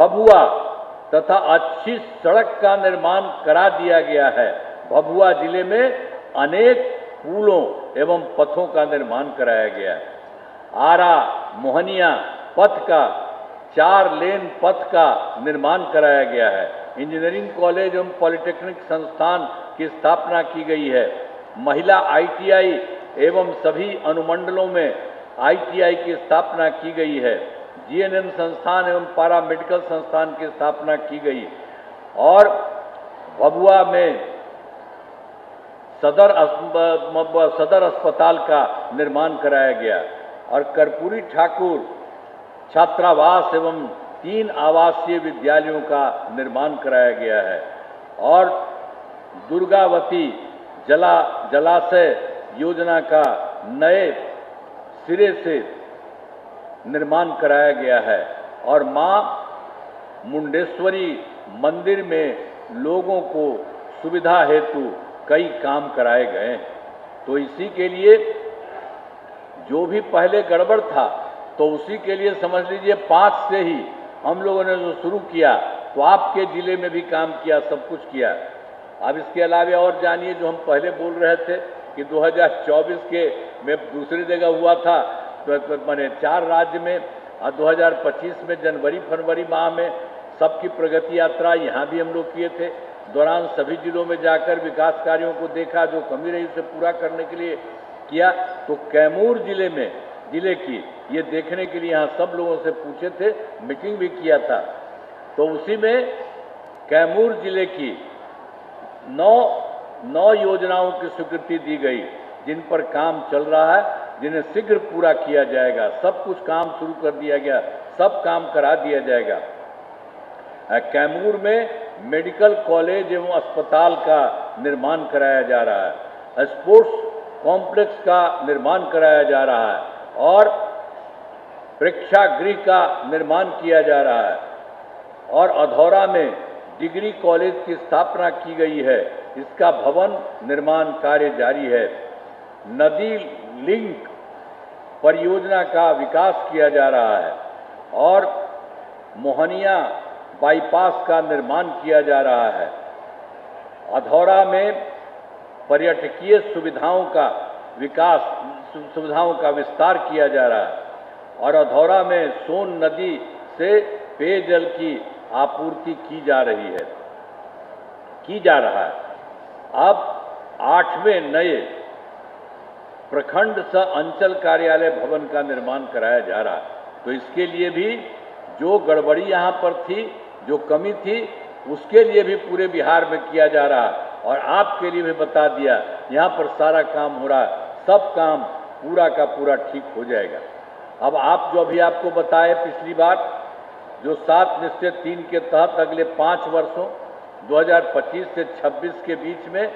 भभुआ तथा अच्छी सड़क का निर्माण करा दिया गया है। भभुआ जिले में अनेक पुलों एवं पथों का निर्माण कराया गया है। आरा मोहनिया पथ का 4 लेन पथ का निर्माण कराया गया है। इंजीनियरिंग कॉलेज एवं पॉलिटेक्निक संस्थान की स्थापना की गई है। महिला ITI एवं सभी अनुमंडलों में ITI की स्थापना की गई है। GNM संस्थान एवं पैरामेडिकल संस्थान की स्थापना की गई और भभुआ में सदर अस्पताल का निर्माण कराया गया और कर्पूरी ठाकुर छात्रावास एवं 3 आवासीय विद्यालयों का निर्माण कराया गया है और दुर्गावती जलाशय योजना का नए सिरे से निर्माण कराया गया है और मां मुंडेश्वरी मंदिर में लोगों को सुविधा हेतु कई काम कराए गए। तो इसी के लिए जो भी पहले गड़बड़ था तो उसी के लिए समझ लीजिए 5 से ही हम लोगों ने जो शुरू किया तो आपके जिले में भी काम किया, सब कुछ किया। अब इसके अलावा और जानिए, जो हम पहले बोल रहे थे कि 2024 के में दूसरी जगह हुआ था तो मैंने 4 राज्य में और 2025 में जनवरी फरवरी माह में सबकी प्रगति यात्रा यहाँ भी हम लोग किए थे। दौरान सभी जिलों में जाकर विकास कार्यों को देखा, जो कमी रही उसे पूरा करने के लिए किया। तो कैमूर जिले की ये देखने के लिए यहाँ सब लोगों से पूछे थे, मीटिंग भी किया था। तो उसी में कैमूर जिले की 9 योजनाओं की स्वीकृति दी गई जिन पर काम चल रहा है, जिन्हें शीघ्र पूरा किया जाएगा। सब कुछ काम शुरू कर दिया गया, सब काम करा दिया जाएगा। कैमूर में मेडिकल कॉलेज एवं अस्पताल का निर्माण कराया जा रहा है। स्पोर्ट्स कॉम्प्लेक्स का निर्माण कराया जा रहा है और प्रेक्षागृह का निर्माण किया जा रहा है और अधौरा में डिग्री कॉलेज की स्थापना की गई है। इसका भवन निर्माण कार्य जारी है। नदी लिंक परियोजना का विकास किया जा रहा है और मोहनिया बाईपास का निर्माण किया जा रहा है। अधौरा में पर्यटकीय सुविधाओं का विस्तार किया जा रहा है और अधौरा में सोन नदी से पेयजल की आपूर्ति की जा रहा है। अब 8वें नए प्रखंड सह अंचल कार्यालय भवन का निर्माण कराया जा रहा है। तो इसके लिए भी जो गड़बड़ी यहाँ पर थी, जो कमी थी, उसके लिए भी पूरे बिहार में किया जा रहा है और आपके लिए भी बता दिया, यहाँ पर सारा काम हो रहा है। सब काम पूरा का पूरा ठीक हो जाएगा। अब आप जो अभी आपको बताए पिछली बार, जो 7 निश्चय 3 के तहत अगले 5 वर्षों 2025 से 26 के बीच में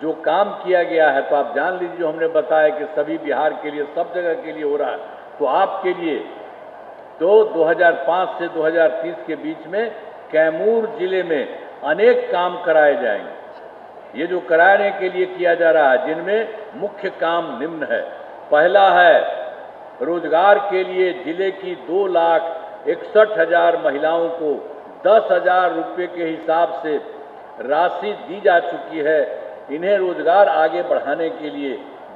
जो काम किया गया है, तो आप जान लीजिए, जो हमने बताया कि सभी बिहार के लिए, सब जगह के लिए हो रहा है। तो आपके लिए तो 2005 से 2030 के बीच में कैमूर जिले में अनेक काम कराए जाएंगे। ये जो कराने के लिए किया जा रहा है, जिनमें मुख्य काम निम्न है। पहला है, रोजगार के लिए जिले की 2,61,000 महिलाओं को 10,000 रुपये के हिसाब से राशि दी जा चुकी है। इन्हें रोजगार आगे बढ़ाने के लिए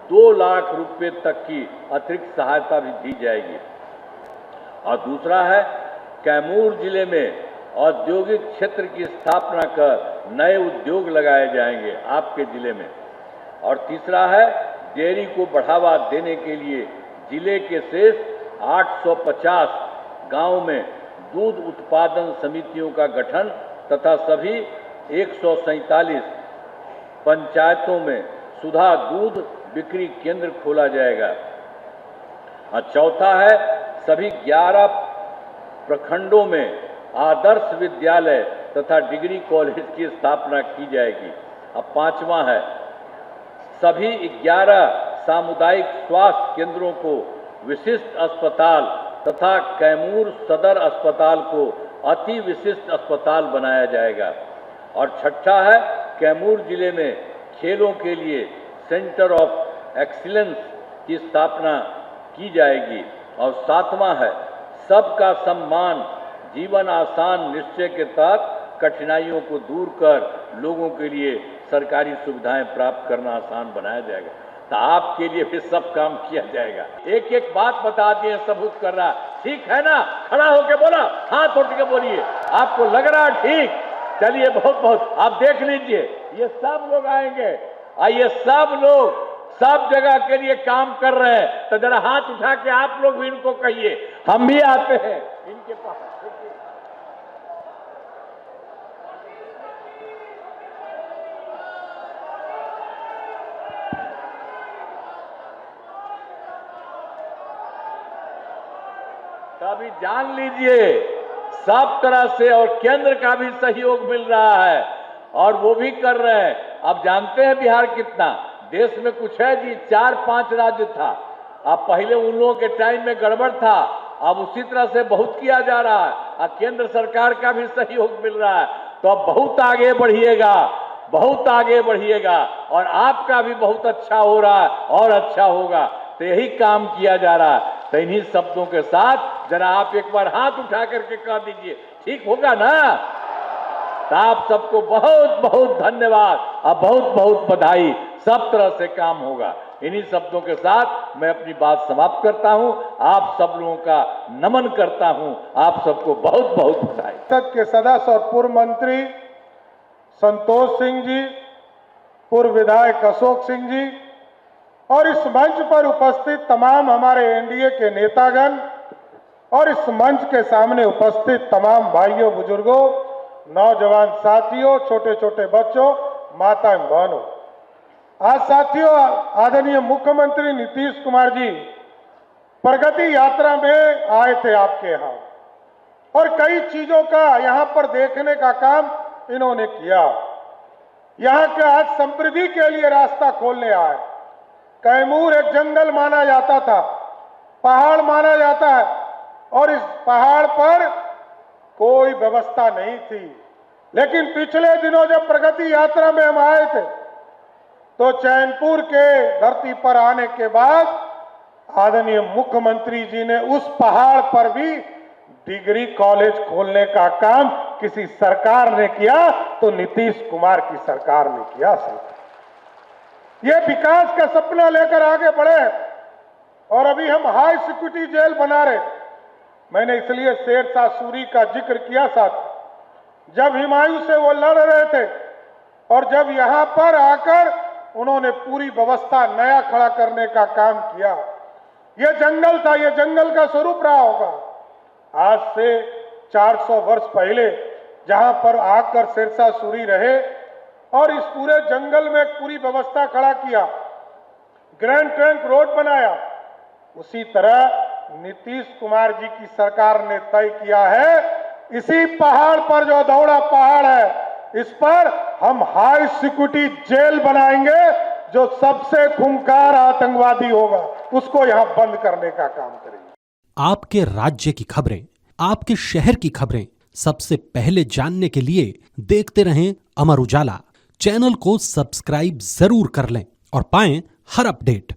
2 लाख रुपये तक की अतिरिक्त सहायता भी दी जाएगी। और दूसरा है, कैमूर जिले में औद्योगिक क्षेत्र की स्थापना कर नए उद्योग लगाए जाएंगे आपके जिले में। और तीसरा है, डेयरी को बढ़ावा देने के लिए जिले के शेष 850 गांव में दूध उत्पादन समितियों का गठन तथा सभी 147 पंचायतों में सुधा दूध बिक्री केंद्र खोला जाएगा। और चौथा है, सभी 11 प्रखंडों में आदर्श विद्यालय तथा डिग्री कॉलेज की स्थापना की जाएगी। अब 5वां है, सभी 11 सामुदायिक स्वास्थ्य केंद्रों को विशिष्ट अस्पताल तथा कैमूर सदर अस्पताल को अति विशिष्ट अस्पताल बनाया जाएगा। और छठा है, कैमूर जिले में खेलों के लिए सेंटर ऑफ एक्सीलेंस की स्थापना की जाएगी। और 7वां है, सबका सम्मान जीवन आसान निश्चय के तहत कठिनाइयों को दूर कर लोगों के लिए सरकारी सुविधाएं प्राप्त करना आसान बनाया जाएगा। तो आपके लिए भी सब काम किया जाएगा। एक एक बात बता दिए, सबूत कर रहा, ठीक है ना? खड़ा होके बोला, हाथ उठ के बोलिए, आपको लग रहा ठीक? चलिए, बहुत बहुत आप देख लीजिए, ये सब लोग आएंगे, ये सब लोग सब जगह के लिए काम कर रहे हैं। तो जरा हाथ उठा के आप लोग भी इनको कहिए, हम भी आते हैं इनके पास। अभी जान लीजिए, सब तरह से और केंद्र का भी सहयोग मिल रहा है और वो भी कर रहे हैं। अब जानते हैं बिहार कितना, देश में कुछ है जी 4-5 राज्य था। अब पहले उन लोगों के टाइम में गड़बड़ था, अब उसी तरह से बहुत किया जा रहा है और केंद्र सरकार का भी सहयोग मिल रहा है। तो अब बहुत आगे बढ़िएगा, बहुत आगे बढ़िएगा और आपका भी बहुत अच्छा हो रहा है और अच्छा होगा। तो यही काम किया जा रहा है। तो इन्हीं शब्दों के साथ जरा आप एक बार हाथ उठा करके कह दीजिए, ठीक होगा ना? तो आप सबको बहुत बहुत धन्यवाद और बहुत बहुत बधाई। सब तरह से काम होगा। इन्हीं शब्दों के साथ मैं अपनी बात समाप्त करता हूं। आप सब लोगों का नमन करता हूं। आप सबको बहुत बहुत बधाई। संसद के सदस्य और पूर्व मंत्री संतोष सिंह जी, पूर्व विधायक अशोक सिंह जी और इस मंच पर उपस्थित तमाम हमारे एनडीए के नेतागण और इस मंच के सामने उपस्थित तमाम भाइयों, बुजुर्गों, नौजवान साथियों, छोटे छोटे बच्चों, माता एवं बहनों, आज साथियों आदरणीय मुख्यमंत्री नीतीश कुमार जी प्रगति यात्रा में आए थे आपके यहाँ और कई चीजों का यहाँ पर देखने का काम इन्होंने किया। यहाँ के आज समृद्धि के लिए रास्ता खोलने आए। कैमूर एक जंगल माना जाता था, पहाड़ माना जाता है और इस पहाड़ पर कोई व्यवस्था नहीं थी। लेकिन पिछले दिनों जब प्रगति यात्रा में हम आए थे तो चैनपुर के धरती पर आने के बाद आदरणीय मुख्यमंत्री जी ने उस पहाड़ पर भी डिग्री कॉलेज खोलने का काम किसी सरकार ने किया तो नीतीश कुमार की सरकार ने किया। ये विकास का सपना लेकर आगे बढ़े और अभी हम हाई सिक्योरिटी जेल बना रहे। मैंने इसलिए शेरशाह सूरी का जिक्र किया साथ, जब हुमायूं से वो लड़ रहे थे और जब यहां पर आकर उन्होंने पूरी व्यवस्था नया खड़ा करने का काम किया। ये जंगल था, ये जंगल का स्वरूप रहा होगा। आज से 400 वर्ष पहले जहां पर आकर शेरशाह सूरी रहे और इस पूरे जंगल में पूरी व्यवस्था खड़ा किया, ग्रैंड ट्रंक रोड बनाया, उसी तरह नीतीश कुमार जी की सरकार ने तय किया है इसी पहाड़ पर, जो दौड़ा पहाड़ है, इस पर हम हाई सिक्योरिटी जेल बनाएंगे। जो सबसे खूंखार आतंकवादी होगा उसको यहां बंद करने का काम करेंगे। आपके राज्य की खबरें, आपके शहर की खबरें सबसे पहले जानने के लिए देखते रहें अमर उजाला। चैनल को सब्सक्राइब जरूर कर लें और पाएं हर अपडेट।